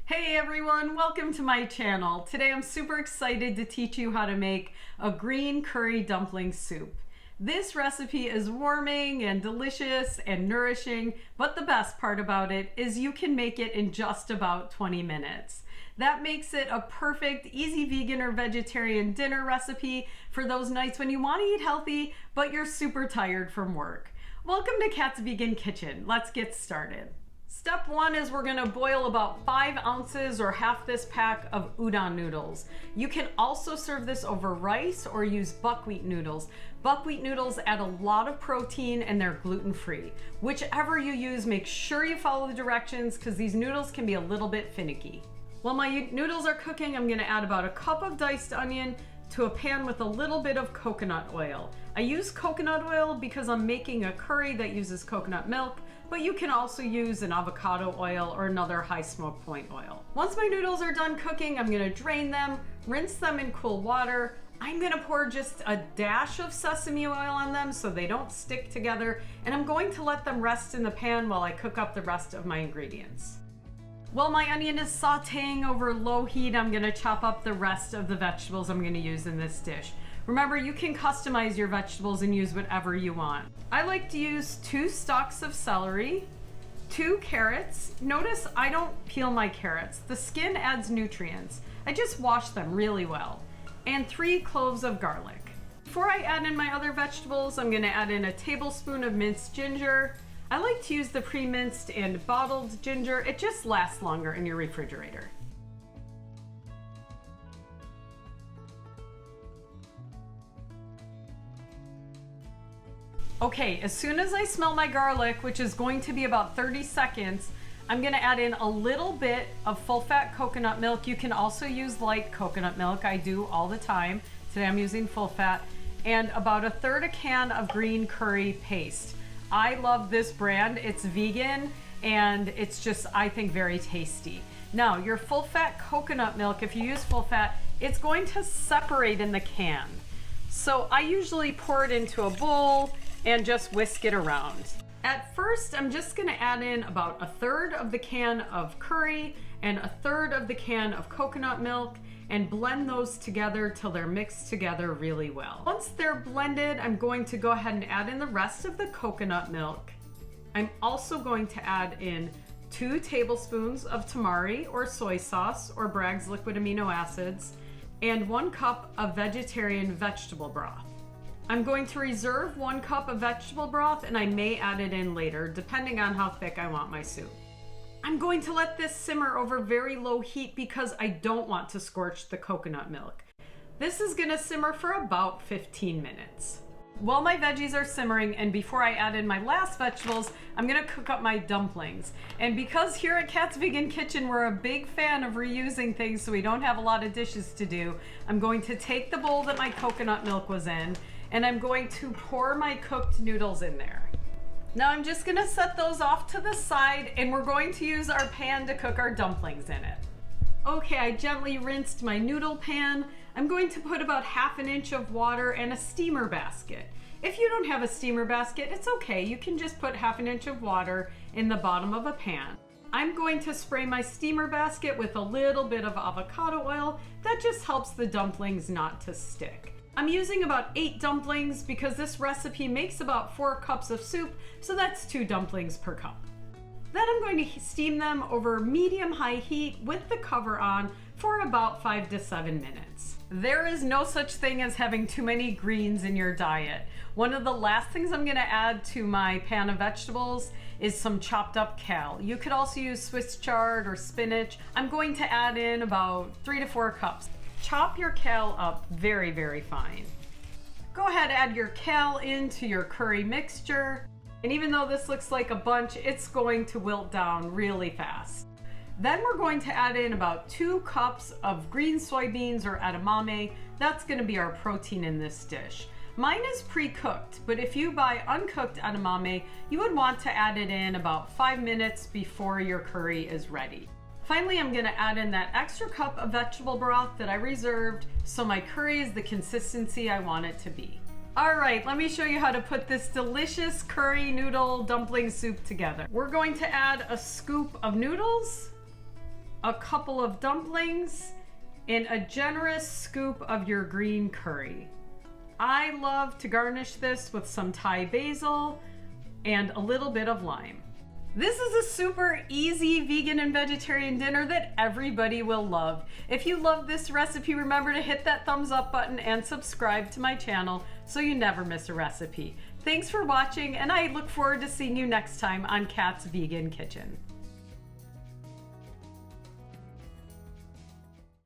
Hey everyone, welcome to my channel. Today I'm super excited to teach you how to make a green curry dumpling soup. This recipe is warming and delicious and nourishing, but the best part about it is you can make it in just about 20 minutes. That makes it a perfect, easy vegan or vegetarian dinner recipe for those nights when you want to eat healthy, but you're super tired from work. Welcome to Kat's Vegan Kitchen. Let's get started. Step one is we're gonna boil about 5 ounces or half this pack of udon noodles. You can also serve this over rice or use buckwheat noodles. Buckwheat noodles add a lot of protein and they're gluten-free. Whichever you use, make sure you follow the directions because these noodles can be a little bit finicky. While my noodles are cooking, I'm gonna add about a cup of diced onion to a pan with a little bit of coconut oil. I use coconut oil because I'm making a curry that uses coconut milk, but you can also use an avocado oil or another high smoke point oil. Once my noodles are done cooking, I'm gonna drain them, rinse them in cool water. I'm gonna pour just a dash of sesame oil on them so they don't stick together, and I'm going to let them rest in the pan while I cook up the rest of my ingredients. While my onion is sauteing over low heat, I'm gonna chop up the rest of the vegetables I'm gonna use in this dish. Remember, you can customize your vegetables and use whatever you want. I like to use 2 stalks of celery, 2 carrots. Notice I don't peel my carrots. The skin adds nutrients. I just wash them really well. And 3 cloves of garlic. Before I add in my other vegetables, I'm gonna add in a tablespoon of minced ginger. I like to use the pre-minced and bottled ginger. It just lasts longer in your refrigerator. Okay, as soon as I smell my garlic, which is going to be about 30 seconds, I'm gonna add in a little bit of full-fat coconut milk. You can also use light coconut milk. I do all the time. Today I'm using full-fat. And about 1/3 a can of green curry paste. I love this brand. It's vegan and it's just, I think, very tasty. Now, your full-fat coconut milk, if you use full-fat, it's going to separate in the can. So I usually pour it into a bowl and just whisk it around. At first, I'm just gonna add in about 1/3 of the can of curry and 1/3 of the can of coconut milk and blend those together till they're mixed together really well. Once they're blended, I'm going to go ahead and add in the rest of the coconut milk. I'm also going to add in 2 tablespoons of tamari or soy sauce or Bragg's liquid amino acids and 1 cup of vegetarian vegetable broth. I'm going to reserve 1 cup of vegetable broth and I may add it in later depending on how thick I want my soup. I'm going to let this simmer over very low heat because I don't want to scorch the coconut milk. This is gonna simmer for about 15 minutes. While my veggies are simmering and before I add in my last vegetables, I'm gonna cook up my dumplings. And because here at Kat's Vegan Kitchen, we're a big fan of reusing things so we don't have a lot of dishes to do, I'm going to take the bowl that my coconut milk was in and I'm going to pour my cooked noodles in there. Now I'm just gonna set those off to the side and we're going to use our pan to cook our dumplings in it. Okay, I gently rinsed my noodle pan. I'm going to put about 1/2 inch of water and a steamer basket. If you don't have a steamer basket, it's okay. You can just put 1/2 inch of water in the bottom of a pan. I'm going to spray my steamer basket with a little bit of avocado oil. That just helps the dumplings not to stick. I'm using about 8 dumplings because this recipe makes about 4 cups of soup, so that's 2 dumplings per cup. Then I'm going to steam them over medium-high heat with the cover on for about 5 to 7 minutes. There is no such thing as having too many greens in your diet. One of the last things I'm gonna add to my pan of vegetables is some chopped up kale. You could also use Swiss chard or spinach. I'm going to add in about 3 to 4 cups. Chop your kale up very, very fine. Go ahead, add your kale into your curry mixture. And even though this looks like a bunch, it's going to wilt down really fast. Then we're going to add in about 2 cups of green soybeans or edamame. That's gonna be our protein in this dish. Mine is pre-cooked, but if you buy uncooked edamame, you would want to add it in about 5 minutes before your curry is ready. Finally, I'm gonna add in that extra cup of vegetable broth that I reserved so my curry is the consistency I want it to be. All right, let me show you how to put this delicious curry noodle dumpling soup together. We're going to add a scoop of noodles, a couple of dumplings, and a generous scoop of your green curry. I love to garnish this with some Thai basil and a little bit of lime. This is a super easy vegan and vegetarian dinner that everybody will love. If you love this recipe, remember to hit that thumbs up button and subscribe to my channel so you never miss a recipe. Thanks for watching, and I look forward to seeing you next time on Kat's Vegan Kitchen.